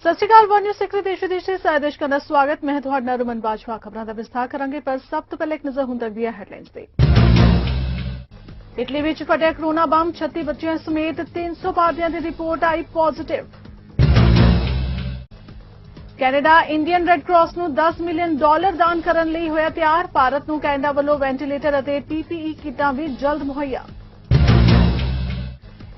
सत श्री अकाल। One news Sikh देश विदेश से सारे देश का स्वागत। मैं ਤੁਹਾਡਾ ਰਮਨ ਬਾਜਵਾ। ਖਬਰਾਂ ਦਾ ਵਿਸਥਾਰ ਕਰਾਂਗੇ, ਪਰ ਸਭ ਤੋਂ ਪਹਿਲਾਂ ਇੱਕ ਨਜ਼ਰ ਹੁਣ ਤੱਕ ਦੀਆਂ ਹੈਡਲਾਈਨਸ ਤੇ। ਇਟਲੀ ਵਿੱਚ ਫਟਿਆ ਕਰੋਨਾ ਬੰਬ, 36 ਬੱਚਿਆਂ ਸਮੇਤ 300 ਭਾਰਤੀਆਂ ਦੀ ਰਿਪੋਰਟ ਆਈ positive. Canada Indian red cross ਨੂੰ $10 ਮਿਲੀਅਨ ਦਾਨ ਕਰਨ ਲਈ ਹੋਇਆ ਤਿਆਰ। ਭਾਰਤ ਨੂੰ ਕੈਨੇਡਾ ਵੱਲੋਂ ਵੈਂਟੀਲੇਟਰ ਅਤੇ ਪੀਪੀਈ ਕਿੱਟਾਂ ਵੀ ਜਲਦ ਮੁਹੱਈਆ।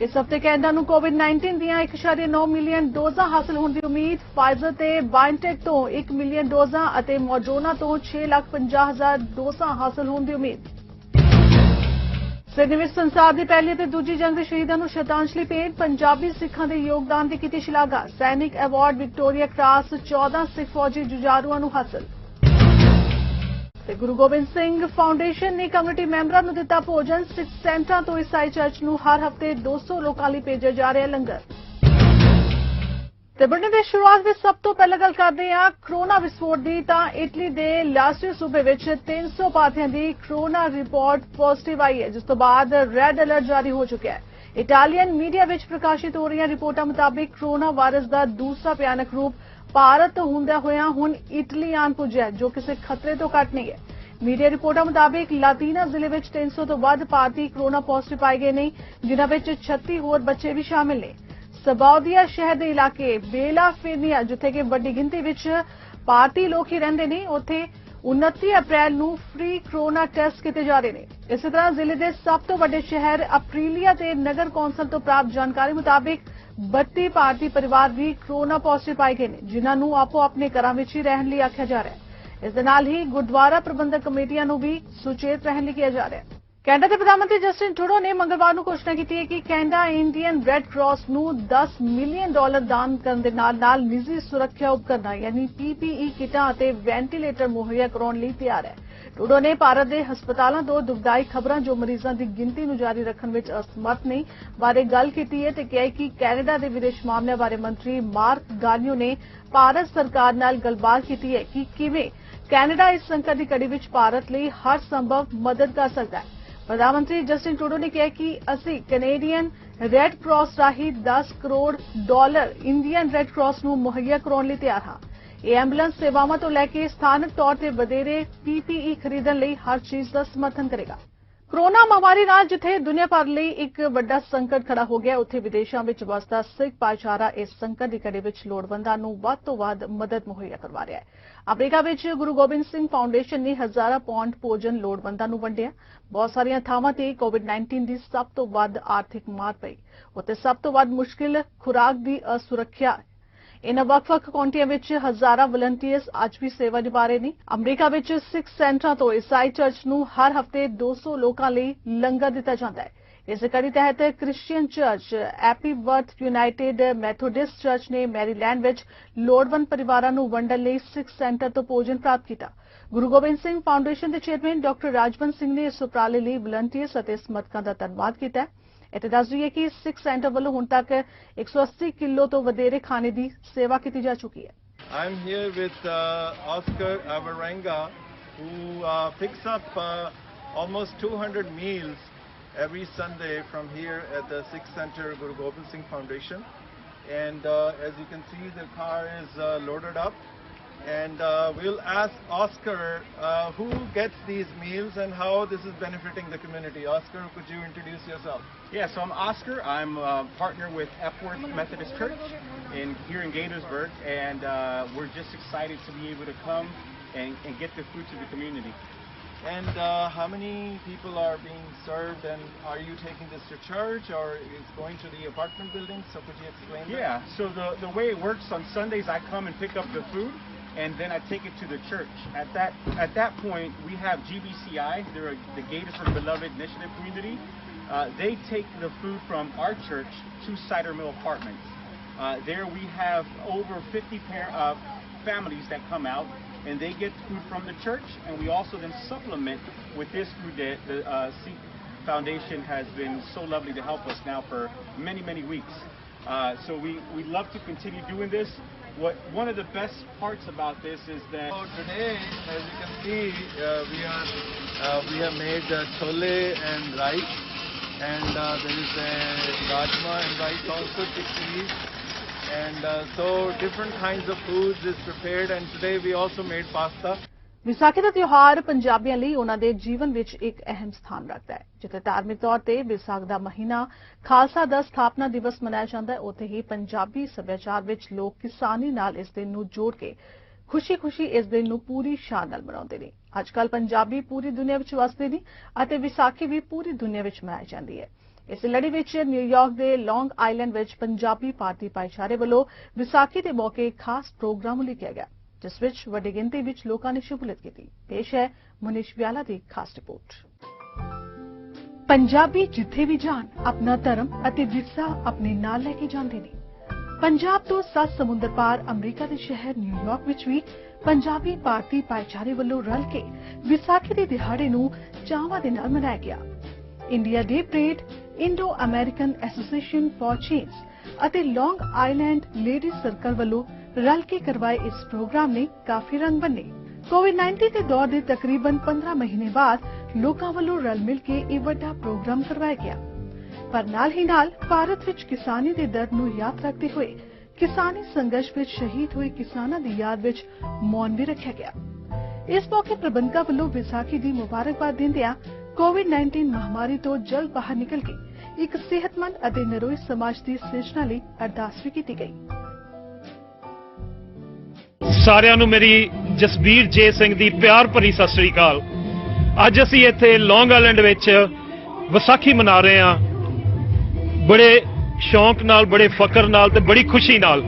इस हफ्ते कैनेडा ਨੂੰ कोविड-19 ਦੀਆਂ 1.9 ਮਿਲੀਅਨ ਡੋਜ਼ਾਂ ਹਾਸਲ ਹੋਣ ਦੀ ਉਮੀਦ। ਫਾਈਜ਼ਰ ਤੇ ਬਾਇਓਟੈਕ ਤੋਂ 1 ਮਿਲੀਅਨ ਡੋਜ਼ਾਂ ਅਤੇ ਮੋਡਰਨਾ ਤੋਂ 6,50,000 ਡੋਜ਼ਾਂ ਹਾਸਲ ਹੋਣ ਦੀ ਉਮੀਦ। ਸਿਡਨੀ ਵਿੱਚ ਸੰਸਾਰ ਦੀ ਪਹਿਲੀ ਅਤੇ ਦੂਜੀ ਜੰਗ ਦੇ ਸ਼ਹੀਦਾਂ ਨੂੰ ਸ਼ਰਧਾਂਜਲੀ ਭੇਟ। ਪੰਜਾਬੀ ਸਿੱਖਾਂ ਦੇ ਯੋਗਦਾਨ ਦੀ ਕੀਤੀ ਸ਼ਲਾਘਾ। ਸੈਨਿਕ ਐਵਾਰਡ ਵਿਕਟੋਰੀਆ ਕ੍ਰਾਸ 14 ਸਿੱਖ ਫੌਜੀ ਜੁਝਾਰੂਆਂ ਨੂੰ ਹਾਸਲ। ਤੇ ਗੁਰੂ ਗੋਬਿੰਦ ਸਿੰਘ ਫਾਊਂਡੇਸ਼ਨ ਨੇ ਕਮਿਊਨਿਟੀ ਮੈਂਬਰਾਂ ਨੂੰ ਦਿੱਤਾ ਭੋਜਨ। ਸਿੱਖ ਸੈਂਟਰਾਂ ਤੋਂ ਈਸਾਈ ਚਰਚ ਨੂੰ ਹਰ ਹਫ਼ਤੇ 200 ਲੋਕਾਂ ਲਈ ਭੇਜਿਆ ਜਾ ਰਿਹਾ ਲੰਗਰ। ਤੇ ਬੁਲੇਟਿਨ ਦੀ ਸ਼ੁਰੂਆਤ ਵਿੱਚ ਸਭ ਤੋਂ ਪਹਿਲਾਂ ਗੱਲ ਕਰਦੇ ਹਾਂ ਕਰੋਨਾ ਵਿਸਫੋਟ ਦੀ। ਤਾਂ ਇਟਲੀ ਦੇ ਲਾਸੀਓ ਸੂਬੇ ਵਿੱਚ 300 ਭਾਰਤੀਆਂ ਦੀ ਕਰੋਨਾ ਰਿਪੋਰਟ ਪੋਜ਼ਿਟਿਵ ਆਈ ਹੈ, ਜਿਸ ਤੋਂ ਬਾਅਦ ਰੈੱਡ ਅਲਰਟ ਜਾਰੀ ਹੋ ਚੁੱਕਿਆ ਹੈ। ਇਟਾਲੀਅਨ ਮੀਡੀਆ ਵਿੱਚ ਪ੍ਰਕਾਸ਼ਿਤ ਹੋ ਰਹੀਆਂ ਰਿਪੋਰਟਾਂ ਮੁਤਾਬਿਕ ਕਰੋਨਾ ਵਾਇਰਸ ਦਾ ਦੂਸਰਾ ਭਿਆਨਕ ਰੂਪ ਭਾਰਤ ਹੁੰਦਿਆਂ ਹੋਇਆਂ ਹੁਣ ਇਟਲੀ ਆਣ ਪੁੱਜਿਆ, ਜੋ ਕਿਸੇ ਖਤਰੇ ਤੋਂ ਘੱਟ ਨਹੀਂ ਹੈ। ਮੀਡੀਆ ਰਿਪੋਰਟਾਂ ਮੁਤਾਬਿਕ ਲਾਤੀਨਾ ਜ਼ਿਲ੍ਹੇ ਵਿੱਚ 300 ਤੋਂ ਵੱਧ ਭਾਰਤੀ ਕਰੋਨਾ ਪੋਜ਼ਿਟਿਵ ਪਾਏ ਗਏ ਨੇ, ਜਿਨ੍ਹਾਂ ਵਿੱਚ 36 ਹੋਰ ਬੱਚੇ ਵੀ ਸ਼ਾਮਿਲ ਨੇ। ਸਬਾਉਦੀਆ ਸ਼ਹਿਰ ਦੇ ਇਲਾਕੇ ਬੇਲਾ ਫਿਰਨੀਆ, ਜਿੱਥੇ ਕਿ ਵੱਡੀ ਗਿਣਤੀ ਵਿੱਚ ਭਾਰਤੀ ਲੋਕ ਹੀ ਰਹਿੰਦੇ ਨੇ, ਉੱਥੇ 29 ਅਪ੍ਰੈਲ ਨੂੰ ਫ੍ਰੀ ਕਰੋਨਾ ਟੈਸਟ ਕੀਤੇ ਜਾ ਰਹੇ ਨੇ। ਇਸੇ ਤਰ੍ਹਾਂ ਜ਼ਿਲ੍ਹੇ ਦੇ ਸਭ ਤੋਂ ਵੱਡੇ ਸ਼ਹਿਰ ਅਪਰੀਲੀਆ ਤੇ ਨਗਰ ਕੌਂਸਲ ਤੋਂ ਪ੍ਰਾਪਤ ਜਾਣਕਾਰੀ ਮੁਤਾਬਿਕ 32 ਭਾਰਤੀ ਪਰਿਵਾਰ ਵੀ ਕਰੋਨਾ ਪੋਜ਼ਿਟਿਵ ਪਾਏ ਗਏ ਨੇ, ਜਿਨ੍ਹਾਂ ਨੂੰ ਆਪੋ ਆਪਣੇ ਘਰਾਂ ਵਿੱਚ ਹੀ ਰਹਿਣ ਲਈ ਆਖਿਆ ਜਾ ਰਿਹਾ ਹੈ। ਇਸ ਦੇ ਨਾਲ ਹੀ ਗੁਰਦੁਆਰਾ ਪ੍ਰਬੰਧਕ ਕਮੇਟੀਆਂ ਨੂੰ ਵੀ ਸੁਚੇਤ ਰਹਿਣ ਲਈ ਕਿਹਾ ਜਾ ਰਿਹਾ ਹੈ। ਕੈਨੇਡਾ ਦੇ ਪ੍ਰਧਾਨ ਮੰਤਰੀ ਜਸਟਿਨ ਟਰੂਡੋ ਨੇ ਮੰਗਲਵਾਰ ਨੂੰ ਘੋਸ਼ਣਾ ਕੀਤੀ ਹੈ ਕਿ ਕੈਨੇਡਾ ਇੰਡੀਅਨ ਰੈੱਡ ਕਰਾਸ ਨੂੰ $10 ਮਿਲੀਅਨ ਦਾਨ ਕਰਨ ਦੇ ਨਾਲ ਨਿੱਜੀ ਸੁਰੱਖਿਆ ਉਪਕਰਨਾਂ ਯਾਨੀ ਪੀਪੀਈ ਕਿੱਟਾਂ ਅਤੇ ਵੈਂਟੀਲੇਟਰ ਮੁਹੱਈਆ ਕਰਾਉਣ ਲਈ ਤਿਆਰ ਹੈ। ਟਰੂਡੋ ਨੇ ਭਾਰਤ ਦੇ ਹਸਪਤਾਲਾਂ ਤੋਂ ਦੁਖਦਾਈ ਖਬਰਾਂ ਜੋ ਮਰੀਜ਼ਾਂ ਦੀ ਗਿਣਤੀ ਨੂੰ ਜਾਰੀ ਰੱਖਣ ਵਿੱਚ ਅਸਮਰਥ ਨਹੀਂ ਬਾਰੇ ਗੱਲ ਕੀਤੀ ਹੈ ਤੇ ਕਿਹਾ ਕਿ ਕੈਨੇਡਾ ਦੇ ਵਿਦੇਸ਼ ਮਾਮਲਿਆਂ ਬਾਰੇ ਮੰਤਰੀ ਮਾਰਕ ਗਾਰਨੀਓ ਨੇ ਭਾਰਤ ਸਰਕਾਰ ਨਾਲ ਗੱਲਬਾਤ ਕੀਤੀ ਹੈ ਕਿ ਕਿਵੇਂ ਕੈਨੇਡਾ ਇਸ ਸੰਕਟ ਦੀ ਘੜੀ ਵਿੱਚ ਭਾਰਤ ਲਈ ਹਰ ਸੰਭਵ ਮਦਦ ਕਰ ਸਕਦਾ ਹੈ। ਪ੍ਰਧਾਨ ਮੰਤਰੀ ਜਸਟਿਨ ਟਰੂਡੋ ਨੇ ਕਿਹਾ ਕਿ ਅਸੀਂ ਕੈਨੇਡੀਅਨ ਰੈੱਡ ਕਰਾਸ ਰਾਹੀਂ $10 ਕਰੋੜ ਇੰਡੀਅਨ ਰੈੱਡ ਕਰਾਸ ਨੂੰ ਮੁਹੱਈਆ ਕਰਾਉਣ ਲਈ ਤਿਆਰ ਹਾਂ। ਇਹ ਐਂਬੂਲੈਂਸ ਸੇਵਾਵਾਂ ਤੋਂ ਲੈ ਕੇ ਸਥਾਨਕ ਤੌਰ ਤੇ ਵਧੇਰੇ ਪੀਪੀਈ ਖਰੀਦਣ ਲਈ ਹਰ ਚੀਜ਼ ਦਾ ਸਮਰਥਨ ਕਰੇਗਾ। ਕਰੋਨਾ ਮਹਾਮਾਰੀ ਨਾਲ ਜਿੱਥੇ ਦੁਨੀਆ ਭਰ ਲਈ ਇੱਕ ਵੱਡਾ ਸੰਕਟ ਖੜਾ ਹੋ ਗਿਆ, ਉੱਥੇ ਵਿਦੇਸ਼ਾਂ ਵਿੱਚ ਵਸਦਾ ਸਿੱਖ ਭਾਈਚਾਰਾ ਇਸ ਸੰਕਟ ਦੀ ਘੜੀ ਵਿੱਚ ਲੋੜਵੰਦਾਂ ਨੂੰ ਵੱਧ ਤੋਂ ਵੱਧ ਮਦਦ ਮੁਹੱਈਆ ਕਰਵਾ ਰਿਹਾ ਹੈ। ਅਮਰੀਕਾ ਵਿੱਚ ਗੁਰੂ ਗੋਬਿੰਦ ਸਿੰਘ ਫਾਊਂਡੇਸ਼ਨ ਨੇ ਹਜ਼ਾਰਾਂ ਪੌਂਡ ਭੋਜਨ ਲੋੜਵੰਦਾਂ ਨੂੰ ਵੰਡਿਆ। ਬਹੁਤ ਸਾਰੀਆਂ ਥਾਵਾਂ ਤੇ ਕੋਵਿਡ-19 ਦੀ ਸਭ ਤੋਂ ਵੱਧ ਆਰਥਿਕ ਮਾਰ ਪਈ, ਉੱਥੇ ਸਭ ਤੋਂ ਵੱਧ ਮੁਸ਼ਕਿਲ ਖੁਰਾਕ ਦੀ ਅਸੁਰੱਖਿਆ। ਇਨ੍ਹਾਂ ਵੱਖ-ਵੱਖ ਕਾਉਂਟੀਆਂ ਵਿੱਚ ਹਜ਼ਾਰਾਂ ਵਲੰਟੀਅਰਸ ਅੱਜ ਵੀ ਸੇਵਾ ਨਿਭਾ ਰਹੇ ਨੇ। ਅਮਰੀਕਾ ਵਿੱਚ ਸਿੱਖ ਸੈਂਟਰਾਂ ਤੋਂ ਈਸਾਈ ਚਰਚ ਨੂੰ ਹਰ ਹਫ਼ਤੇ 200 ਲੋਕਾਂ ਲਈ ਲੰਗਰ ਦਿੱਤਾ ਜਾਂਦਾ ਹੈ। ਇਸ ਕੜੀ ਤਹਿਤ ਕ੍ਰਿਸਚੀਅਨ ਚਰਚ ਐਪੀ ਬਰਥ ਯੂਨਾਈਟਿਡ ਮੈਥੋਡਿਸਟ ਚਰਚ ਨੇ ਮੈਰੀਲੈਂਡ ਵਿੱਚ ਲੋੜਵੰਦ ਪਰਿਵਾਰਾਂ ਨੂੰ ਵੰਡਣ ਲਈ ਸਿੱਖ ਸੈਂਟਰ ਤੋਂ ਭੋਜਨ ਪ੍ਰਾਪਤ ਕੀਤਾ। ਗੁਰੂ ਗੋਬਿੰਦ ਸਿੰਘ ਫਾਊਂਡੇਸ਼ਨ ਦੇ ਚੇਅਰਮੈਨ ਡਾਕਟਰ ਰਾਜਵੰਤ ਸਿੰਘ ਨੇ ਇਸ ਉਪਰਾਲੇ ਲਈ ਵਲੰਟੀਅਰਸ ਅਤੇ ਸਮਰਥਕਾਂ ਦਾ ਧੰਨਵਾਦ ਕੀਤਾ ਹੈ। ਇੱਥੇ ਦੱਸ ਦਈਏ ਕਿ ਸਿੱਖ ਸੈਂਟਰ ਵੱਲੋਂ ਹੁਣ ਤੱਕ 180 ਕਿਲੋ ਤੋਂ ਵਧੇਰੇ ਖਾਣੇ ਦੀ ਸੇਵਾ ਕੀਤੀ ਜਾ ਚੁੱਕੀ ਹੈ। I'm here with Oscar Avaranga, who picks up almost 200 meals every Sunday from here at the Sikh Center Guru Gobind Singh Foundation. And as you can see, the car is loaded up. And we'll ask Oscar who gets these meals and how this is benefiting the community. Oscar, could you introduce yourself? Yeah, so I'm Oscar. I'm a partner with Epworth Methodist Church here in Gaithersburg, and we're just excited to be able to come and get the food to the community. And how many people are being served, and are you taking this to church or it's going to the apartment buildings? So could you explain that? Yeah, so the way it works, on Sundays I come and pick up the food, and then I take it to the church. At that point, we have GBCI, they're the Gaithersburg Beloved Initiative Community. They take the food from our church to Cider Mill Apartments. There we have over 50 families that come out, and they get food from the church, and we also then supplement with this food that the Sikh Foundation has been so lovely to help us now for many weeks. So we love to continue doing this. One of the best parts about this is that today, as you can see, we have made chole and rice, and there is a rajma and rice also, chickpeas, And so different kinds of foods is prepared, and today we also made pasta. Vaisakhi ਦਾ ਤਿਉਹਾਰ ਪੰਜਾਬੀਆਂ ਲਈ ਉਹਨਾਂ ਦੇ ਜੀਵਨ ਵਿੱਚ ਇੱਕ ਅਹਿਮ ਸਥਾਨ ਰੱਖਦਾ ਹੈ। ਜਿੱਥੇ ਧਾਰਮਿਕ ਤੌਰ ਤੇ ਵਿਸਾਖ ਦਾ ਮਹੀਨਾ ਖਾਲਸਾ ਦਾ ਸਥਾਪਨਾ ਦਿਵਸ ਮਨਾਇਆ ਜਾਂਦਾ ਹੈ, ਉੱਥੇ ਹੀ ਪੰਜਾਬੀ ਸੱਭਿਆਚਾਰ ਵਿੱਚ ਲੋਕ ਕਿਸਾਨੀ ਨਾਲ ਇਸ ਦਿਨ ਨੂੰ ਜੋੜ ਕੇ ਖੁਸ਼ੀ-ਖੁਸ਼ੀ ਇਸ ਦਿਨ ਨੂੰ ਪੂਰੀ ਸ਼ਾਨ ਨਾਲ ਮਨਾਉਂਦੇ ਨੇ। ਅੱਜਕੱਲ ਪੰਜਾਬੀ ਪੂਰੀ ਦੁਨੀਆ ਵਿੱਚ ਵਸਦੇ ਨੇ ਅਤੇ ਵਿਸਾਖੀ ਵੀ ਪੂਰੀ ਦੁਨੀਆ ਵਿੱਚ ਮਨਾਈ ਜਾਂਦੀ ਹੈ। ਇਸ ਲੜੀ ਵਿੱਚ ਨਿਊਯਾਰਕ ਦੇ ਲੌਂਗ ਆਈਲੈਂਡ ਵਿੱਚ ਪੰਜਾਬੀ ਭਾਰਤੀ ਭਾਈਚਾਰੇ ਵੱਲੋਂ ਵਿਸਾਖੀ ਦੇ ਮੌਕੇ ਖਾਸ ਪ੍ਰੋਗਰਾਮ ਲਿਖਿਆ ਗਿਆ, ਜਿਸ ਵਿੱਚ ਵੱਡੀ ਗਿਣਤੀ ਵਿੱਚ ਲੋਕਾਂ ਨੇ ਸ਼ਮੂਲੀਅਤ ਕੀਤੀ। ਪੇਸ਼ ਹੈ ਮਨੀਸ਼ ਬਿਆਲਾ ਦੀ ਖਾਸ ਰਿਪੋਰਟ। ਪੰਜਾਬੀ ਜਿੱਥੇ ਵੀ ਜਾਣ ਆਪਣਾ ਧਰਮ ਅਤੇ ਵਿਰਸਾ ਆਪਣੇ ਨਾਲ ਲੈ ਕੇ ਜਾਂਦੇ ਨੇ। ਪੰਜਾਬ ਤੋਂ 7 ਸਮੁੰਦਰ ਪਾਰ ਅਮਰੀਕਾ ਦੇ ਸ਼ਹਿਰ ਨਿਊਯਾਰਕ ਵਿੱਚ ਵੀ ਪੰਜਾਬੀ ਭਾਰਤੀ ਭਾਈਚਾਰੇ ਵੱਲੋਂ ਰਲ ਕੇ ਵਿਸਾਖੀ ਦੇ ਦਿਹਾੜੇ ਨੂੰ ਚਾਵਾਂ ਦੇ ਨਾਲ ਮਨਾਇਆ ਗਿਆ। India day parade, Indo American association for change ਅਤੇ ਲੌਂਗ ਆਈਲੈਂਡ ਲੇਡੀਜ਼ ਸਰਕਲ ਵੱਲੋਂ ਰਲ ਕੇ ਕਰਵਾਏ ਇਸ ਪ੍ਰੋਗਰਾਮ ਨੇ ਕਾਫੀ ਰੰਗ ਬੰਨੇ। ਕੋਵਿਡ-19 ਦੇ ਦੌਰ ਦੇ ਤਕਰੀਬਨ 15 ਮਹੀਨੇ ਬਾਅਦ ਲੋਕਾਂ ਵੱਲੋਂ ਰਲ ਮਿਲ ਕੇ ਇਹ ਵੱਡਾ ਪ੍ਰੋਗਰਾਮ ਕਰਵਾਇਆ ਗਿਆ। ਪਰ ਨਾਲ ਹੀ ਨਾਲ ਭਾਰਤ ਵਿੱਚ ਕਿਸਾਨੀ ਦੇ ਦਰਦ ਨੂੰ ਯਾਦ ਰੱਖਦੇ ਹੋਏ ਕਿਸਾਨੀ ਸੰਘਰਸ਼ ਵਿੱਚ ਸ਼ਹੀਦ ਹੋਏ ਕਿਸਾਨਾਂ ਦੀ ਯਾਦ ਵਿੱਚ ਮੌਨ ਵੀ ਰੱਖਿਆ ਗਿਆ। ਇਸ ਮੌਕੇ ਪ੍ਰਬੰਧਕਾਂ ਵੱਲੋਂ ਵਿਸਾਖੀ ਦੀ ਮੁਬਾਰਕਬਾਦ ਦਿੰਦਿਆਂ ਕੋਵਿਡ-19 ਮਹਾਮਾਰੀ ਤੋਂ ਜਲਦ ਬਾਹਰ ਨਿਕਲ ਕੇ ਇੱਕ ਸਿਹਤਮੰਦ ਅਤੇ ਨਿਰੋਈ ਸਮਾਜ ਦੀ ਸਿਰਜਣਾ ਲਈ ਅਰਦਾਸ ਵੀ ਕੀਤੀ ਗਈ। ਸਾਰਿਆਂ ਨੂੰ ਮੇਰੀ ਜਸਬੀਰ ਜੇ ਸਿੰਘ ਦੀ ਪਿਆਰ ਭਰੀ ਸਤਿ ਸ੍ਰੀ ਅਕਾਲ। ਅੱਜ ਅਸੀਂ ਇੱਥੇ ਲੌਂਗ ਆਈਲੈਂਡ ਵਿੱਚ ਵਿਸਾਖੀ ਮਨਾ ਰਹੇ ਹਾਂ, ਬੜੇ ਸ਼ੌਂਕ ਨਾਲ, ਬੜੇ ਫਖਰ ਨਾਲ ਤੇ ਬੜੀ ਖੁਸ਼ੀ ਨਾਲ।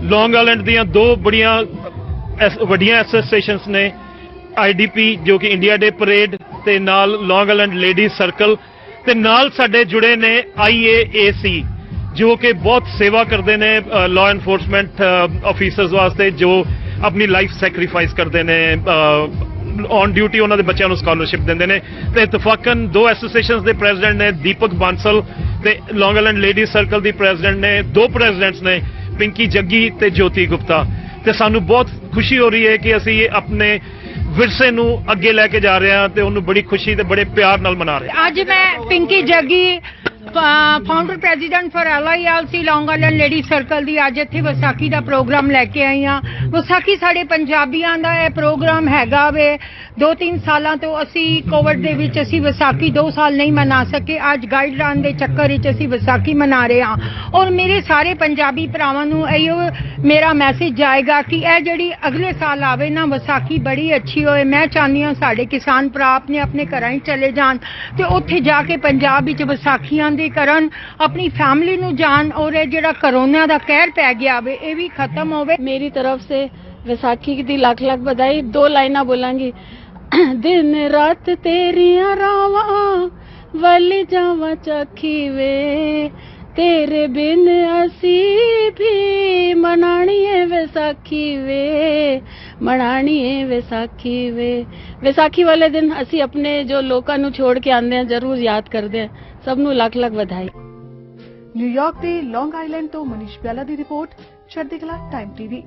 ਲੌਂਗ ਆਈਲੈਂਡ ਦੀਆਂ ਦੋ ਵੱਡੀਆਂ ਐਸੋਸੀਏਸ਼ਨਸ ਨੇ, ਆਈਡੀਪੀ ਜੋ ਕਿ ਇੰਡੀਆ ਡੇ ਪਰੇਡ ਤੇ ਨਾਲ ਲੌਂਗ ਆਈਲੈਂਡ ਲੇਡੀਜ਼ ਸਰਕਲ, ਤੇ ਨਾਲ ਸਾਡੇ ਜੁੜੇ ਨੇ IAAC ਜੋ ਕਿ ਬਹੁਤ ਸੇਵਾ ਕਰਦੇ ਨੇ ਲਾਅ ਐਨਫੋਰਸਮੈਂਟ ਆਫੀਸਰਸ ਵਾਸਤੇ, ਜੋ ਆਪਣੀ ਲਾਈਫ ਸੈਕਰੀਫਾਈਸ ਕਰਦੇ ਨੇ ਔਨ ਡਿਊਟੀ, ਉਹਨਾਂ ਦੇ ਬੱਚਿਆਂ ਨੂੰ ਸਕਾਲਰਸ਼ਿਪ ਦਿੰਦੇ ਨੇ। ਤੇ ਇਤਫਾਕਨ ਦੋ ਐਸੋਸੀਏਸ਼ਨਸ ਦੇ ਪ੍ਰੈਜ਼ੀਡੈਂਟ ਨੇ ਦੀਪਕ ਬਾਂਸਲ ਤੇ ਲੌਂਗ ਆਈਲੈਂਡ ਲੇਡੀਜ਼ ਸਰਕਲ ਦੀ ਪ੍ਰੈਜ਼ੀਡੈਂਟ ਨੇ, ਦੋ ਪ੍ਰੈਜ਼ੀਡੈਂਟਸ ਨੇ ਪਿੰਕੀ ਜੱਗੀ ਤੇ ਜੋਤੀ ਗੁਪਤਾ। ਤੇ ਸਾਨੂੰ ਬਹੁਤ ਖੁਸ਼ੀ ਹੋ ਰਹੀ ਹੈ ਕਿ ਅਸੀਂ ਆਪਣੇ ਵਿਰਸੇ ਨੂੰ ਅੱਗੇ ਲੈ ਕੇ ਜਾ ਰਹੇ ਹਾਂ ਤੇ ਉਹਨੂੰ ਬੜੀ ਖੁਸ਼ੀ ਤੇ ਬੜੇ ਪਿਆਰ ਨਾਲ ਮਨਾ ਰਹੇ ਹਾਂ। ਅੱਜ ਮੈਂ Pinky Jaggi, founder president for LILC Long Island lady circle ਦੀ ਅੱਜ ਇੱਥੇ ਵਿਸਾਖੀ ਦਾ ਪ੍ਰੋਗਰਾਮ ਲੈ ਕੇ ਆਈ ਹਾਂ। ਵਿਸਾਖੀ ਸਾਡੇ ਪੰਜਾਬੀਆਂ ਦਾ ਇਹ ਪ੍ਰੋਗਰਾਮ ਹੈਗਾ ਵੇ। 2-3 ਸਾਲਾਂ ਤੋਂ ਅਸੀਂ ਕੋਵਿਡ ਦੇ ਵਿੱਚ ਅਸੀਂ ਵਿਸਾਖੀ 2 ਸਾਲ ਨਹੀਂ ਮਨਾ ਸਕੇ। ਅੱਜ ਗਾਈਡਲਾਈਨ ਦੇ ਚੱਕਰ ਵਿੱਚ ਅਸੀਂ ਵਿਸਾਖੀ ਮਨਾ ਰਹੇ ਹਾਂ ਔਰ ਮੇਰੇ ਸਾਰੇ ਪੰਜਾਬੀ ਭਰਾਵਾਂ ਨੂੰ ਇਹੋ ਮੇਰਾ ਮੈਸੇਜ ਜਾਏਗਾ ਕਿ ਇਹ ਜਿਹੜੀ ਅਗਲੇ ਸਾਲ ਆਵੇ ਨਾ ਵਿਸਾਖੀ ਬੜੀ ਅੱਛੀ ਹੋਏ। ਮੈਂ ਚਾਹੁੰਦੀ ਹਾਂ ਸਾਡੇ ਕਿਸਾਨ ਭਰਾ ਆਪਣੇ ਘਰਾਂ ਹੀ ਚਲੇ ਜਾਣ ਤੇ ਉੱਥੇ ਜਾ ਕੇ ਪੰਜਾਬ ਵਿੱਚ ਵਿਸਾਖੀਆਂ ਦੇ ਕਰਨ, ਆਪਣੀ ਫੈਮਿਲੀ ਨੂੰ ਜਾਣ ਔਰ ਇਹ ਜਿਹੜਾ ਕਰੋਨਾ ਦਾ ਕਹਿਰ ਪੈ ਗਿਆ ਵੇ ਇਹ ਵੀ ਖਤਮ ਹੋਵੇ। मेरी तरफ से वैसाखी की लाख लाख बधाई। 2 लाइना बोलांगी। दिन रात तेरिया रावा वल जावा चखी वे, तेरे बिन असी भी मनानी है वैसाखी वे, मनानी है वैसाखी वे। वैसाखी वाले दिन असी अपने जो लोगों नू छोड़ के आंदे हैं जरूर याद करते हैं। सब नू लाख लाख बधाई। ਨਿਊਯਾਰਕ ਦੇ ਲੌਂਗ ਆਈਲੈਂਡ ਤੋਂ ਮਨੀਸ਼ ਬਿਆਲਾ ਦੀ ਰਿਪੋਰਟ, ਚੜ੍ਹਦੀ ਕਲਾ ਟਾਈਮ TV।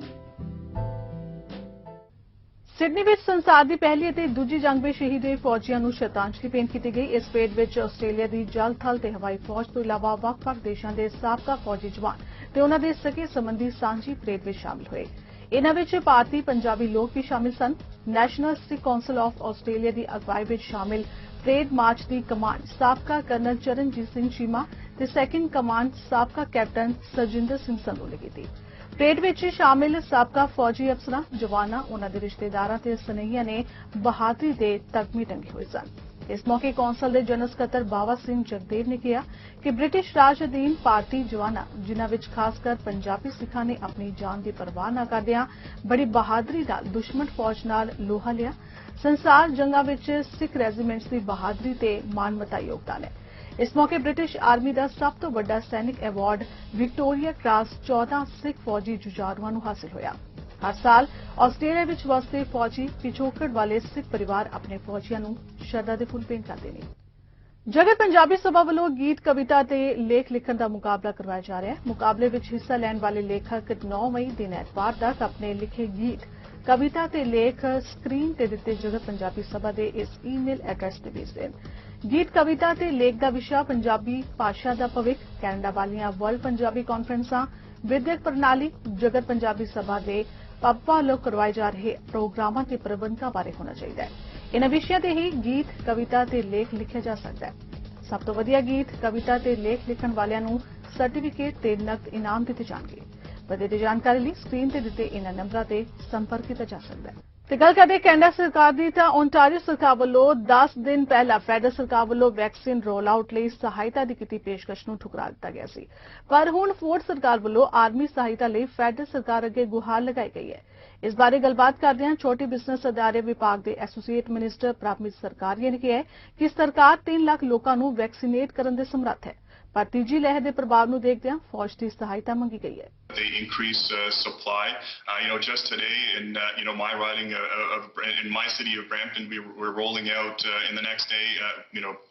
ਸਿਡਨੀ ਵਿੱਚ ਸੰਸਾਰ ਦੀ ਪਹਿਲੀ ਅਤੇ ਦੂਜੀ ਜੰਗ ਵਿੱਚ ਸ਼ਹੀਦ ਹੋਏ ਫੌਜੀਆਂ ਨੂੰ ਸ਼ਰਧਾਂਜਲੀ ਭੇਂਟ ਕੀਤੀ ਗਈ। ਇਸ ਪਰੇਡ ਵਿੱਚ ਆਸਟ੍ਰੇਲੀਆ ਦੀ ਜਲ, ਥਲ ਤੇ ਹਵਾਈ ਫੌਜ ਤੋਂ ਇਲਾਵਾ ਵੱਖ-ਵੱਖ ਦੇਸ਼ਾਂ ਦੇ ਸਾਬਕਾ ਫੌਜੀ ਜਵਾਨ ਤੇ ਉਹਨਾਂ ਦੇ ਸਕੇ ਸੰਬੰਧੀ ਸਾਂਝੀ ਪਰੇਡ ਵਿੱਚ ਸ਼ਾਮਲ ਹੋਏ। ਇਹਨਾਂ ਵਿੱਚ ਭਾਰਤੀ ਪੰਜਾਬੀ ਲੋਕ ਵੀ ਸ਼ਾਮਿਲ ਸਨ। National Sikh council of Australia ਦੀ ਅਗਵਾਈ ਵਿੱਚ ਸ਼ਾਮਿਲ ਪਰੇਡ ਮਾਰਚ ਦੀ ਕਮਾਂਡ ਸਾਬਕਾ ਕਰਨਲ ਚਰਨਜੀਤ ਸਿੰਘ ਚੀਮਾ ਤੇ ਸੈਕੰਡ ਕਮਾਂਡ ਸਾਬਕਾ ਕੈਪਟਨ ਸਰਜਿੰਦਰ ਸਿੰਘ ਸੰਧੂ ਨੇ ਕੀਤੀ। ਪਰੇਡ ਵਿੱਚ ਸ਼ਾਮਿਲ ਸਾਬਕਾ ਫੌਜੀ ਅਫਸਰਾਂ, ਜਵਾਨਾਂ, ਉਹਨਾਂ ਦੇ ਰਿਸ਼ਤੇਦਾਰਾਂ ਤੇ ਸਨੇਹੀਆਂ ਨੇ ਬਹਾਦਰੀ ਦੇ ਤਗਮੇ ਟੰਗੇ ਹੋਏ ਸਨ। ਇਸ ਮੌਕੇ ਕੌਂਸਲ ਦੇ ਜਨਰਲ ਸਕੱਤਰ ਬਾਵਾ ਸਿੰਘ ਜਗਦੇਵ ਨੇ ਕਿਹਾ ਕਿ ਬ੍ਰਿਟਿਸ਼ ਰਾਜ ਅਧੀਨ ਭਾਰਤੀ ਜਵਾਨਾਂ, ਜਿਨ੍ਹਾਂ ਵਿੱਚ ਖਾਸ ਕਰ ਪੰਜਾਬੀ ਸਿੱਖਾਂ ਨੇ ਆਪਣੀ ਜਾਨ ਦੀ ਪਰਵਾਹ ਨਾ ਕਰਦਿਆਂ ਬੜੀ ਬਹਾਦਰੀ ਨਾਲ ਦੁਸ਼ਮਣ ਫੌਜ ਨਾਲ ਲੋਹਾ ਲਿਆ। ਸੰਸਾਰ ਜੰਗਾਂ ਵਿੱਚ ਸਿੱਖ ਰੈਜੀਮੈਂਟਸ ਦੀ ਬਹਾਦਰੀ ਤੇ ਮਾਨਵਤਾ ਯੋਗਦਾਨ ਹੈ। ਇਸ ਮੌਕੇ ਬ੍ਰਿਟਿਸ਼ ਆਰਮੀ ਦਾ ਸਭ ਤੋਂ ਵੱਡਾ ਸੈਨਿਕ ਐਵਾਰਡ ਵਿਕਟੋਰੀਆ ਕ੍ਰਾਸ 14 ਸਿੱਖ ਫੌਜੀ ਜੁਝਾਰੂਆਂ ਨੂੰ ਹਾਸਲ ਹੋਇਆ। ਹਰ ਸਾਲ ਆਸਟ੍ਰੇਲੀਆ ਵਿੱਚ ਵਸਦੇ ਫੌਜੀ ਪਿਛੋਕੜ ਵਾਲੇ ਸਿੱਖ ਪਰਿਵਾਰ ਆਪਣੇ ਫੌਜੀਆਂ ਨੂੰ ਸ਼ਰਧਾ ਦੇ ਫੁੱਲ ਭੇਂਟ ਕਰਦੇ ਨੇ। ਜਗਤ ਪੰਜਾਬੀ ਸਭਾ ਵੱਲੋਂ ਗੀਤ, ਕਵਿਤਾ ਤੇ ਲੇਖ ਲਿਖਣ ਦਾ ਮੁਕਾਬਲਾ ਕਰਵਾਇਆ ਜਾ ਰਿਹਾ ਹੈ। ਮੁਕਾਬਲੇ ਵਿੱਚ ਹਿੱਸਾ ਲੈਣ ਵਾਲੇ ਲੇਖਕ 9 ਮਈ ਦਿਨ ਐਤਵਾਰ ਤੱਕ ਆਪਣੇ ਲਿਖੇ ਗੀਤ, ਕਵਿਤਾ ਤੇ ਲੇਖ ਸਕਰੀਨ ਤੇ ਦਿੱਤੇ ਜਗਤ ਪੰਜਾਬੀ ਸਭਾ ਦੇ ਇਸ ਈਮੇਲ ਐਡਰੈਸ ਤੇ ਭੇਜ ਦੇਣ। ਗੀਤ, ਕਵਿਤਾ ਤੇ ਲੇਖ ਦਾ ਵਿਸ਼ਾ ਪੰਜਾਬੀ ਭਾਸ਼ਾ ਦਾ ਭਵਿੱਖ, ਕੈਨੇਡਾ ਵਾਲੀਆਂ ਵਰਲਡ ਪੰਜਾਬੀ ਕਾਨਫਰੰਸਾਂ, ਵਿਦਿਅਕ ਪ੍ਰਣਾਲੀ ਜਗਤ ਪੰਜਾਬੀ ਸਭਾ ਦੇ ਪੱਬਾਂ ਵੱਲੋਂ ਕਰਵਾਏ ਜਾ ਰਹੇ ਪ੍ਰੋਗਰਾਮਾਂ ਤੇ ਪ੍ਰਬੰਧਾਂ ਬਾਰੇ ਹੋਣਾ ਚਾਹੀਦਾ ਹੈ। ਇਹਨਾਂ ਵਿਸ਼ਿਆਂ ਤੇ ਹੀ ਗੀਤ, ਕਵਿਤਾ ਤੇ ਲੇਖ ਲਿਖਿਆ ਜਾ ਸਕਦਾ ਹੈ। ਸਭ ਤੋਂ ਵਧੀਆ ਗੀਤ, ਕਵਿਤਾ ਤੇ ਲੇਖ ਲਿਖਣ ਵਾਲਿਆਂ ਨੂੰ ਸਰਟੀਫਿਕੇਟ ਤੇ ਨਕਦ ਇਨਾਮ ਦਿੱਤੇ ਜਾਣਗੇ। ਵਧੇਰੇ ਜਾਣਕਾਰੀ ਲਈ ਸਕਰੀਨ ਤੇ ਦਿੱਤੇ ਇਹਨਾਂ ਨੰਬਰਾਂ ਤੇ ਸੰਪਰਕ ਕੀਤਾ ਜਾ ਸਕਦਾ ਹੈ। ਤੇ ਗੱਲ ਕਰਦੇ ਕੈਨੇਡਾ ਸਰਕਾਰ ਦੀ ਤਾਂ ਓਨਟਾਰੀਓ ਸਰਕਾਰ ਵੱਲੋਂ 10 ਦਿਨ ਪਹਿਲਾਂ ਫੈਡਰਲ ਸਰਕਾਰ ਵੱਲੋਂ ਵੈਕਸੀਨ ਰੋਲ ਆਊਟ ਲਈ ਸਹਾਇਤਾ ਦੀ ਕੀਤੀ ਪੇਸ਼ਕਸ਼ ਨੂੰ ਠੁਕਰਾ ਦਿੱਤਾ ਗਿਆ ਸੀ। ਪਰ ਹੁਣ ਫੋਰਡ ਸਰਕਾਰ ਵੱਲੋਂ ਆਰਮੀ ਸਹਾਇਤਾ ਲਈ ਫੈਡਰਲ ਸਰਕਾਰ ਅੱਗੇ ਗੁਹਾਰ ਲਗਾਈ ਗਈ ਹੈ। ਇਸ ਬਾਰੇ ਗੱਲਬਾਤ ਕਰਦਿਆਂ ਛੋਟੇ ਬਿਜ਼ਨਸ ਅਦਾਰੇ ਵਿਭਾਗ ਦੇ ਐਸੋਸੀਏਟ ਮਿਨਿਸਟਰ ਪ੍ਰਭਮੀਤ ਸਰਕਾਰੀਆ ਨੇ ਕਿਹਾ ਕਿ ਸਰਕਾਰ 3 ਲੱਖ ਲੋਕਾਂ ਨੂੰ ਵੈਕਸੀਨੇਟ ਕਰਨ ਦੇ ਸਮਰੱਥ ਹੈ। ਪਰ ਤੀਜੀ ਲਹਿਰ ਦੇ ਪ੍ਰਭਾਵ ਨੂੰ ਦੇਖਦਿਆਂ ਫੌਜ ਦੀ ਸਹਾਇਤਾ ਮੰਗੀ ਗਈ ਹੈ। They increase supply. Just today in my riding in my city of Brampton, we're rolling out in the next day,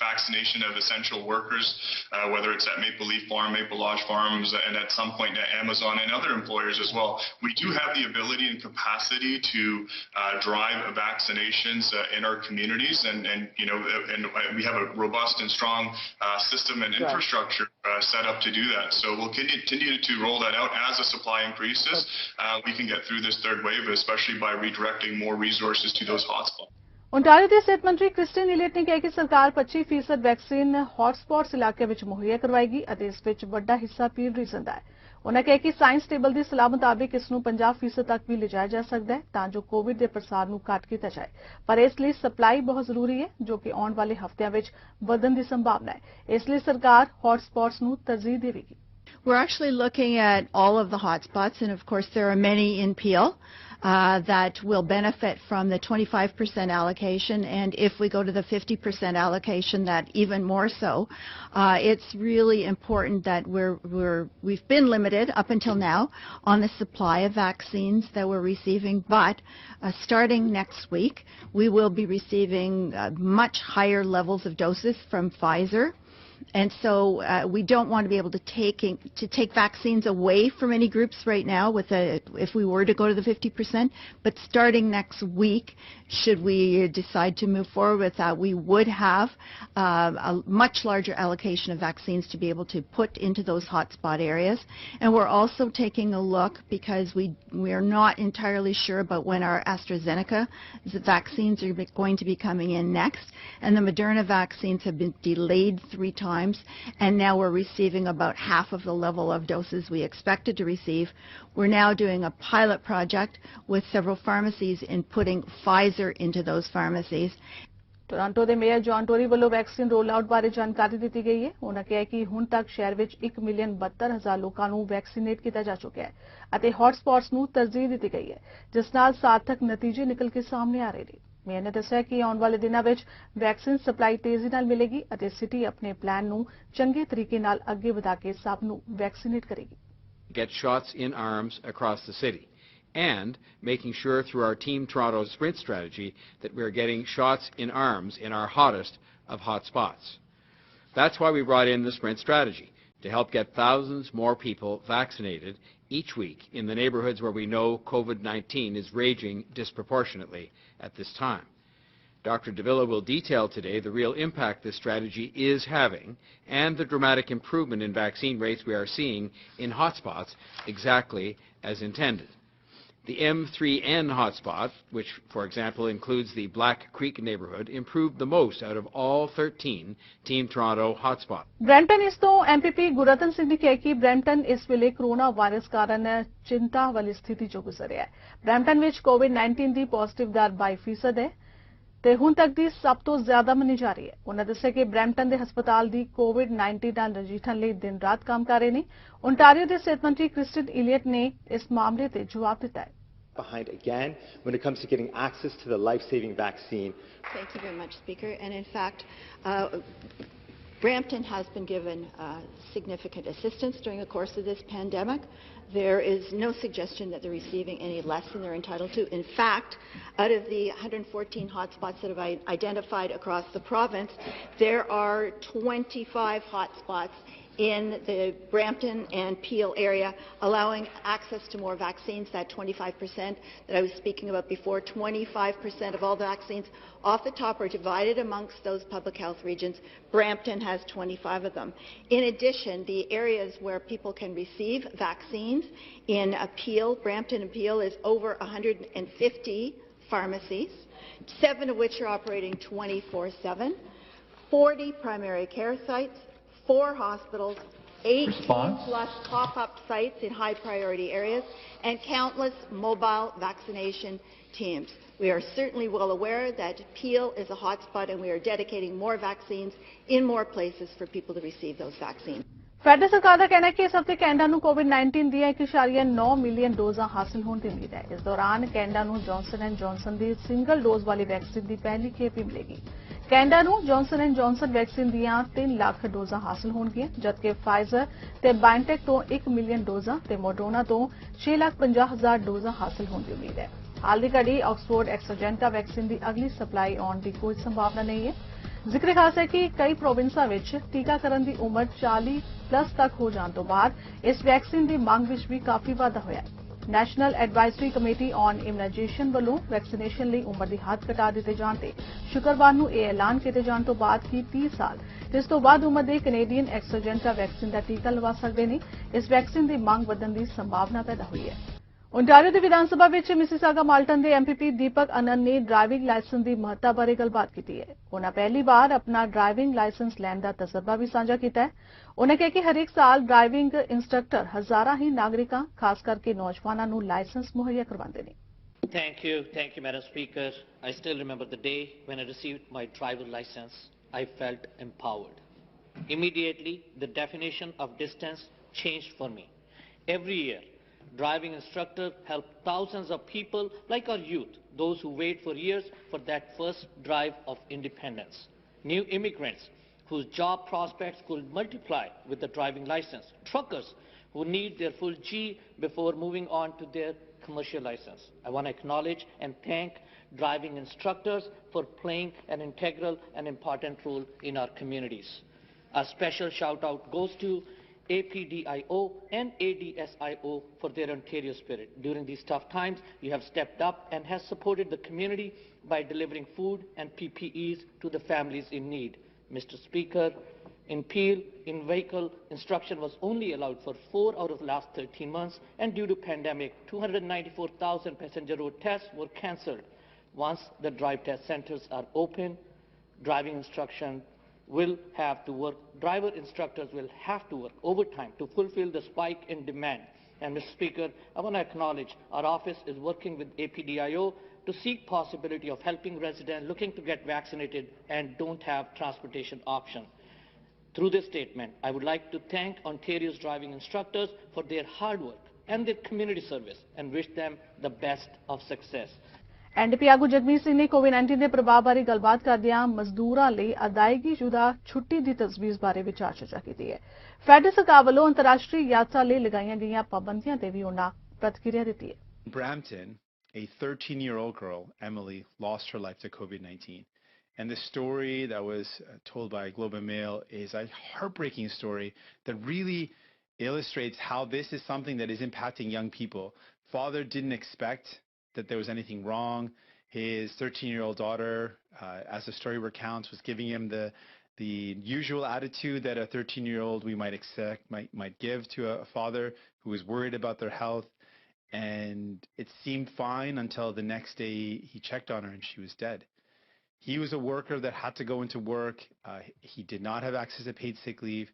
vaccination of essential workers, whether it's at Maple Leaf Farm, Maple Lodge Farms, and at some point at Amazon and other employers as well. We do have the ability and capacity to drive vaccinations in our communities, and we have a robust and strong system and infrastructure set up to do that. So we'll continue to roll that out. As the supply increases, we can get through this third wave, especially by redirecting more resources to those hotspots. Ontario ਦੇ ਸਿਹਤ ਮੰਤਰੀ Christine Eliot ਨੇ ਕਿਹਾ ਕਿ ਸਰਕਾਰ 25% vaccine hotspots ਇਲਾਕੇ ਵਿੱਚ ਮੁਹੱਈਆ ਕਰਵਾਏਗੀ ਅਤੇ ਇਸ ਵਿੱਚ ਵੱਡਾ ਹਿੱਸਾ ਪੀਰ ਰੀਜਨ ਦਾ ਹੈ। ਉਨ੍ਹਾਂ ਕਿਹਾ ਕਿ ਸਾਇੰਸ ਟੇਬਲ ਦੀ ਸਲਾਹ ਮੁਤਾਬਿਕ ਇਸ ਨੂੰ 50% ਤੱਕ ਵੀ ਲਿਜਾਇਆ ਜਾ ਸਕਦਾ ਹੈ ਤਾਂ ਜੋ ਕੋਵਿਡ ਦੇ ਪ੍ਰਸਾਰ ਨੂੰ ਘੱਟ ਕੀਤਾ ਜਾਏ। ਪਰ ਇਸ ਲਈ ਸਪਲਾਈ ਬਹੁਤ ਜ਼ਰੂਰੀ ਹੈ ਜੋ ਕਿ ਆਉਣ ਵਾਲੇ ਹਫ਼ਤਿਆਂ ਵਿੱਚ ਵਧਣ ਦੀ ਸੰਭਾਵਨਾ ਹੈ। ਇਸ ਲਈ ਸਰਕਾਰ ਹੌਟਸਪੌਟਸ ਨੂੰ ਤਰਜੀਹ ਦੇਵੇਗੀ। We're actually looking at all of the hotspots, and of course there are many in Peel that will benefit from the 25% allocation, and if we go to the 50% allocation, that even more so. It's really important that we've been limited up until now on the supply of vaccines that we're receiving, but starting next week we will be receiving much higher levels of doses from Pfizer. And so we don't want to be able to take vaccines away from any groups right now if we were to go to the 50%. But starting next week, should we decide to move forward with that, we would have a much larger allocation of vaccines to be able to put into those hotspot areas. And we're also taking a look because we are not entirely sure about when our AstraZeneca vaccines are going to be coming in next. And the Moderna vaccines have been delayed 3 times. And now we're receiving about half of the level of doses we expected to receive. We're now doing a pilot project with several pharmacies in putting Pfizer into those pharmacies. Toronto ਦੇ mayor John Tory ਵੱਲੋਂ vaccine role out ਬਾਰੇ ਜਾਣਕਾਰੀ ਦਿੱਤੀ ਗਈ ਹੈ। ਉਨ੍ਹਾਂ ਕਿਹਾ ਕਿ ਹੁਣ ਤੱਕ ਸ਼ਹਿਰ ਵਿੱਚ 1,72,000 ਲੋਕਾਂ ਨੂੰ ਵੈਕਸੀਨੇਟ ਕੀਤਾ ਜਾ ਚੁੱਕਿਆ ਹੈ ਅਤੇ ਹੌਟਸਪੌਟਸ ਨੂੰ ਤਰਜੀਹ ਦਿੱਤੀ ਗਈ ਹੈ ਜਿਸ ਨਾਲ ਸਾਰਥਕ ਨਤੀਜੇ ਨਿਕਲ ਕੇ ਸਾਹਮਣੇ ਆ ਰਹੇ ਨੇ। ਮੇਅਰ ਨੇ ਦੱਸਿਆ ਕਿ ਆਉਣ ਵਾਲੇ ਦਿਨਾਂ ਵਿੱਚ ਵੈਕਸੀਨ ਸਪਲਾਈ ਤੇਜ਼ੀ ਨਾਲ ਮਿਲੇਗੀ ਅਤੇ ਸਿਟੀ ਆਪਣੇ ਪਲਾਨ ਨੂੰ ਚੰਗੇ ਤਰੀਕੇ ਨਾਲ ਅੱਗੇ ਵਧਾ ਕੇ ਸਭ ਨੂੰ ਵੈਕਸੀਨੇਟ ਕਰੇਗੀ। Get shots in arms across the city and making sure through our Team Toronto sprint strategy that we're getting shots in arms in our hottest of hot spots. That's why we brought in the sprint strategy, to help get thousands more people vaccinated each week in the neighborhoods where we know COVID-19 is raging disproportionately at this time. Dr. Davila will detail today the real impact this strategy is having and the dramatic improvement in vaccine rates we are seeing in hotspots exactly as intended. The M3N hotspot, which, for example, includes the Black Creek neighborhood, improved the most out of all 13 Team Toronto hotspots. Brampton ਇਸ ਤੋਂ MPP Gurratan Singh ਨੇ ਕਿਹਾ ਕਿ Brampton ਇਸ ਵੇਲੇ corona virus ਕਾਰਨ ਚਿੰਤਾ ਵਾਲੀ ਸਥਿਤੀ ਚੋਂ ਗੁਜ਼ਰ ਰਿਹਾ ਹੈ। ਬ੍ਰੈਂਪਟਨ ਵਿੱਚ ਕੋਵਿਡ-19 ਦੀ ਪੋਜ਼ਿਟਿਵ ਦਰ 22% ਹੈ ਤੇ ਹੁਣ ਤੱਕ ਦੀ ਸਭ ਤੋਂ ਜ਼ਿਆਦਾ ਮੰਨੀ ਜਾ ਰਹੀ ਹੈ। ਉਨ੍ਹਾਂ ਦੱਸਿਆ ਕਿ ਬ੍ਰੈਂਪਟਨ ਦੇ ਹਸਪਤਾਲ ਦੀ ਕੋਵਿਡ-19 ਨਾਲ ਨਜਿੱਠਣ ਲਈ ਦਿਨ ਰਾਤ ਕੰਮ ਕਰ ਰਹੇ ਨੇ। ਓਨਟਾਰੀਓ ਦੇ ਸਿਹਤ ਮੰਤਰੀ ਕ੍ਰਿਸਟੀਨ ਇਲੀਅਟ ਨੇ ਇਸ ਮਾਮਲੇ ਤੇ ਜਵਾਬ ਦਿੱਤਾ ਹੈ। Behind again when it comes to getting access to the life-saving vaccine. Thank you very much, Speaker. And in fact, Brampton has been given significant assistance during the course of this pandemic. There is no suggestion that they're receiving any less than they're entitled to. In fact, out of the 114 hotspots that have identified across the province, there are 25 hotspots in the Brampton and Peel area, allowing access to more vaccines, that 25% that I was speaking about before. 25% of all vaccines off the top are divided amongst those public health regions. Brampton has 25 of them. In addition, the areas where people can receive vaccines in Peel, Brampton and Peel, is over 150 pharmacies, 7 of which are operating 24/7, 40 primary care sites, 4 hospitals, 18 plus pop-up sites in high-priority areas, and countless mobile vaccination teams. We are certainly well aware that Peel is a hotspot, and we are dedicating more vaccines in more places for people to receive those vaccines. Federal ਸਰਕਾਰ ਦਾ ਕਹਿਣਾ ਹੈ ਕਿ ਇਸ ਹਫ਼ਤੇ Canada ਨੂੰ ਕੋਵਿਡ-19 ਦੀਆਂ 1.9 million ਡੋਜ਼ਾਂ ਹਾਸਲ ਹੋਣ ਦੀ ਉਮੀਦ ਹੈ। ਇਸ ਦੌਰਾਨ ਕੈਨੇਡਾ ਨੂੰ Johnson and Johnson the single dose ਵਾਲੀ ਵੈਕਸੀਨ ਦੀ ਪਹਿਲੀ ਖੇਪ ਵੀ ਮਿਲੇਗੀ। ਕੈਨੇਡਾ ਨੂੰ ਜੌਨਸਨ ਐਂਡ ਜੌਨਸਨ ਵੈਕਸੀਨ ਦੀਆਂ 3 ਲੱਖ ਡੋਜ਼ਾਂ ਹਾਸਲ ਹੋਣਗੀਆਂ, ਜਦਕਿ ਫਾਈਜ਼ਰ ਤੇ ਬਾਇਓਟੈਕ ਤੋਂ 1 ਮਿਲੀਅਨ ਡੋਜ਼ਾਂ ਤੇ ਮੋਡਰਨਾ ਤੋਂ 6,50,000 ਡੋਜ਼ਾਂ ਹਾਸਲ ਹੋਣ ਦੀ ਉਮੀਦ ਹੈ। ਹਾਲ ਦੀ ਘੜੀ ਆਕਸਫੋਰਡ ਐਕਸਟ੍ਰਾਜੈਂਟਾ ਵੈਕਸੀਨ ਦੀ ਅਗਲੀ ਸਪਲਾਈ ਆਉਣ ਦੀ ਕੋਈ ਸੰਭਾਵਨਾ ਨਹੀਂ ਹੈ। ਜ਼ਿਕਰ ਖਾਸ ਹੈ ਕਿ ਕਈ ਪ੍ਰੋਵਿੰਸਾਂ ਵਿੱਚ ਟੀਕਾਕਰਨ ਦੀ ਉਮਰ 40 ਪਲੱਸ ਤੱਕ ਹੋ ਜਾਣ ਤੋਂ ਬਾਅਦ ਇਸ ਵੈਕਸੀਨ ਦੀ ਮੰਗ ਵਿੱਚ ਵੀ ਕਾਫੀ ਵਾਧਾ ਹੋਇਆ ਹੈ। ਨੈਸ਼ਨਲ ਐਡਵਾਈਜ਼ਰੀ ਕਮੇਟੀ ਔਨ ਇਮੂਨਾਈਜੇਸ਼ਨ ਵੱਲੋਂ ਵੈਕਸੀਨੇਸ਼ਨ ਲਈ ਉਮਰ ਦੀ ਹੱਦ ਘਟਾ ਦਿੱਤੇ ਜਾਣ ਤੇ ਸ਼ੁੱਕਰਵਾਰ ਨੂੰ ਇਹ ਐਲਾਨ ਕੀਤੇ ਜਾਣ ਤੋਂ ਬਾਅਦ ਕਿ 30 ਸਾਲ ਇਸ ਤੋਂ ਬਾਅਦ ਉਮਰ ਦੇ ਕੈਨੇਡੀਅਨ ਐਕਸਟ੍ਰਾਜੈਂਟਾ ਵੈਕਸੀਨ ਦਾ ਟੀਕਾ ਲਵਾ ਸਕਦੇ ਨੇ। ਇਸ ਵੈਕਸੀਨ ਦੀ ਮੰਗ ਵਧਣ ਦੀ ਸੰਭਾਵਨਾ ਪੈਦਾ ਹੋਈ ਹੈ। ओंटारियो ਦੀ ਵਿਧਾਨ ਸਭਾ ਵਿੱਚ ਮਿਸੀਸਾਗਾ ਮਾਲਟਨ ਦੇ ਐਮਪੀਪੀ ਦੀਪਕ ਆਨੰਦ ਨੇ ਡਰਾਈਵਿੰਗ ਲਾਇਸੈਂਸ ਦੀ ਮਹੱਤਤਾ ਬਾਰੇ ਗੱਲਬਾਤ ਕੀਤੀ ਹੈ। ਉਹਨਾਂ ਪਹਿਲੀ ਵਾਰ ਆਪਣਾ ਡਰਾਈਵਿੰਗ ਲਾਇਸੈਂਸ ਲੈਣ ਦਾ ਤਜਰਬਾ ਵੀ ਸਾਂਝਾ ਕੀਤਾ ਹੈ। ਉਹਨਾਂ ਕਿਹਾ ਕਿ ਹਰੇਕ ਸਾਲ ਡਰਾਈਵਿੰਗ ਇੰਸਟ੍ਰਕਟਰ ਹਜ਼ਾਰਾਂ ਹੀ ਨਾਗਰਿਕਾਂ ਖਾਸ ਕਰਕੇ ਨੌਜਵਾਨਾਂ ਨੂੰ ਲਾਇਸੈਂਸ ਮੁਹੱਈਆ ਕਰਵਾਉਂਦੇ ਨੇ। Thank you, Madam Speaker. I still remember the day when I received my driver license. I felt empowered. Immediately, the definition of distance changed for me. Every year, driving instructors help thousands of people like our youth, those who wait for years for that first drive of independence. New immigrants whose job prospects could multiply with the driving license. Truckers who need their full G before moving on to their commercial license. I want to acknowledge and thank driving instructors for playing an integral and important role in our communities. A special shout out goes to APDIO and ADSIO for their Ontario spirit. During these tough times, you have stepped up and has supported the community by delivering food and PPEs to the families in need. Mr. Speaker, in Peel, in-vehicle instruction was only allowed for 4 out of the last 13 months, and due to pandemic, 294,000 passenger road tests were cancelled. Once the drive test centers are open, driving instruction will have to work, driver instructors will have to work overtime to fulfill the spike in demand. And Mr. Speaker, I want to acknowledge our office is working with APDIO to seek possibility of helping residents looking to get vaccinated and don't have transportation option. Through this statement, I would like to thank Ontario's driving instructors for their hard work and their community service and wish them the best of success. NDP ਆਗੂ ਜਗਮੀਤ ਸਿੰਘ ਨੇ ਕੋਵਿਡ-19 ਦੇ ਪ੍ਰਭਾਵ ਬਾਰੇ ਗੱਲਬਾਤ ਕਰਦਿਆਂ ਮਜ਼ਦੂਰਾਂ ਲਈ ਅਦਾਇਗੀਸ਼ੁਦਾ ਛੁੱਟੀ ਦੀ ਤਜਵੀਜ਼ ਬਾਰੇ ਵਿਚਾਰ ਚਰਚਾ ਕੀਤੀ ਹੈ। ਫੈਡਰਲ ਸਰਕਾਰ ਵੱਲੋਂ ਅੰਤਰਰਾਸ਼ਟਰੀ ਯਾਤਰਾ ਲਈ ਲਗਾਈਆਂ ਗਈਆਂ ਪਾਬੰਦੀਆਂ ਤੇ ਵੀ ਉਹਨਾਂ ਪ੍ਰਤੀਕਿਰਿਆ ਦਿੱਤੀ ਹੈ। Brampton, a 13-year-old girl, Emily, lost her life to COVID-19. And the story that was told by Globe and Mail is a heartbreaking story that really illustrates how this is something that is impacting young people. Father didn't expect that there was anything wrong. His 13-year-old daughter, as the story recounts, was giving him the usual attitude that a 13-year-old we might expect, might give to a father who is worried about their health. And it seemed fine until the next day he checked on her and she was dead. He was a worker that had to go into work. He did not have access to paid sick leave.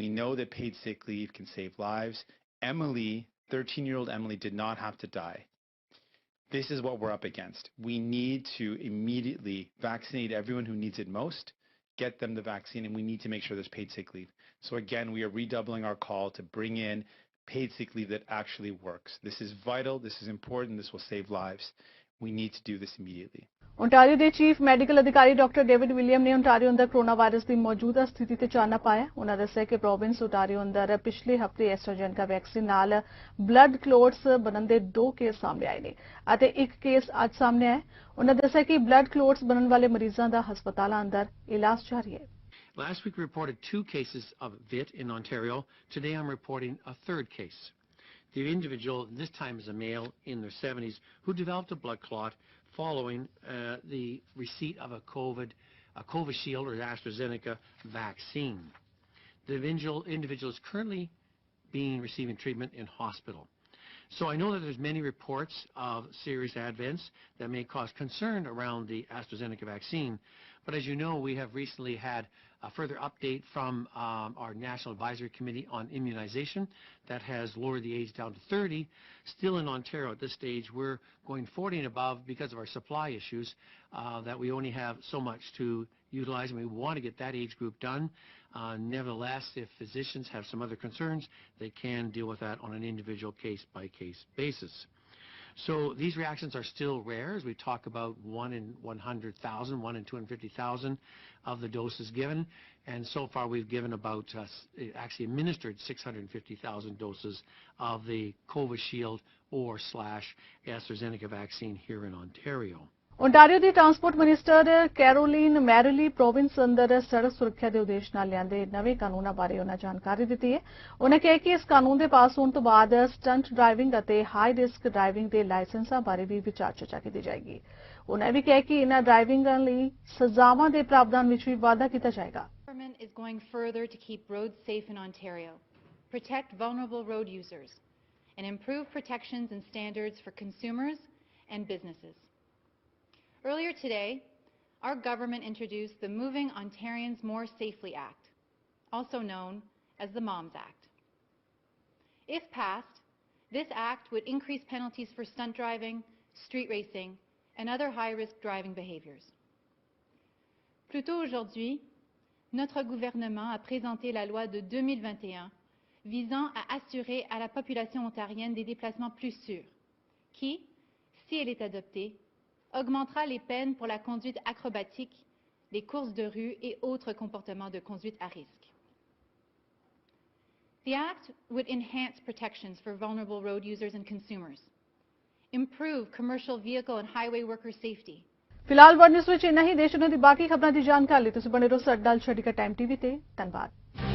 We know that paid sick leave can save lives. Emily, 13-year-old Emily, did not have to die. This is what we're up against. We need to immediately vaccinate everyone who needs it most, get them the vaccine, and we need to make sure there's paid sick leave. So again, we are redoubling our call to bring in paid sick leave that actually works. This is vital, this is important, this will save lives. We need to do this immediately. Ontario ਦੇ chief medical ਅਧਿਕਾਰੀ doctor David William ਨੇ Ontario ਅੰਦਰ corona virus ਦੀ ਮੌਜੂਦਾ ਸਥਿਤੀ ਤੇ ਚਾਨਣਾ ਪਾਇਆ। ਉਹਨਾਂ ਦੱਸਿਆ ਕਿ ਪ੍ਰੋਵਿੰਸ ओंटारियो ਅੰਦਰ ਪਿਛਲੇ ਹਫ਼ਤੇ ਐਸਟ੍ਰਾਜੈਨੇਕਾ ਵੈਕਸੀਨ ਨਾਲ ਬਲੱਡ ਕਲੋਟਸ ਬਣਨ ਦੇ 2 ਕੇਸ ਸਾਹਮਣੇ ਆਏ ਨੇ ਅਤੇ 1 ਕੇਸ ਅੱਜ ਸਾਹਮਣੇ ਆਇਆ। ਉਹਨਾਂ ਦੱਸਿਆ ਕਿ ਬਲੱਡ ਕਲੋਟਸ ਬਣਨ ਵਾਲੇ ਮਰੀਜ਼ਾਂ ਦਾ ਹਸਪਤਾਲਾਂ ਅੰਦਰ ਇਲਾਜ ਜਾਰੀ ਹੈ। Last week we reported 2 cases of VIT in Ontario. Today I'm reporting a 3rd case. The individual, this time is a male in their 70s, who developed a blood clot following the receipt of a Covishield or AstraZeneca vaccine. The individual is currently receiving treatment in hospital. So I know that there's many reports of serious adverse that may cause concern around the AstraZeneca vaccine. But as you know, we have recently had a further update from our National Advisory Committee on Immunization that has lowered the age down to 30. Still in Ontario at this stage, we're going 40 and above because of our supply issues, that we only have so much to utilize, and we want to get that age group done. Nevertheless, if physicians have some other concerns, they can deal with that on an individual case-by-case basis. So these reactions are still rare, as we talk about 1 in 100,000, 1 in 250,000 of the doses given. And so far we've given about, actually administered 650,000 doses of the Covishield or /AstraZeneca vaccine here in Ontario. Ontario ਦੀ transport minister Caroline मैरिली province अंदर सड़क सुरक्षा के उद्देश्य नाल लिआंदे नवे कानूनां बारे उन्हें जानकारी दी है। उन्हें कहा कि इस कानून के पास होने तो बाद स्टंट ड्राइविंग और हाई रिस्क ड्राइविंग के लाइसेंसां बारे भी विचार चर्चा की जाएगी। उन्हें भी कहा कि इन्हां ड्राइविंगां लई सजावां दे प्रावधान विच भी वाधा किया जाएगा। Government is going further to keep roads safe in Ontario, protect vulnerable road users, and improve protections and standards for consumers and businesses. Earlier today, our government introduced the Moving Ontarians More Safely Act, also known as the MOMS Act. If passed, this act would increase penalties for stunt driving, street racing, and other high-risk driving behaviors. Plus tôt aujourd'hui, notre gouvernement a présenté la loi de 2021 visant à assurer à la population ontarienne des déplacements plus sûrs, qui, si elle est adoptée, augmentera les peines pour la conduite acrobatique, les courses de rue et autres comportements de conduite à risque. The Act would enhance protections for vulnerable road users and consumers, improve commercial vehicle and highway worker safety. फिलहाल world news which इन्ना ही। देश दुनिया दी बाकी खबरां दी जानकारी तुसीं बने रहो साडे नाल। छड्डी का टाइम टीवी ते धन्नवाद।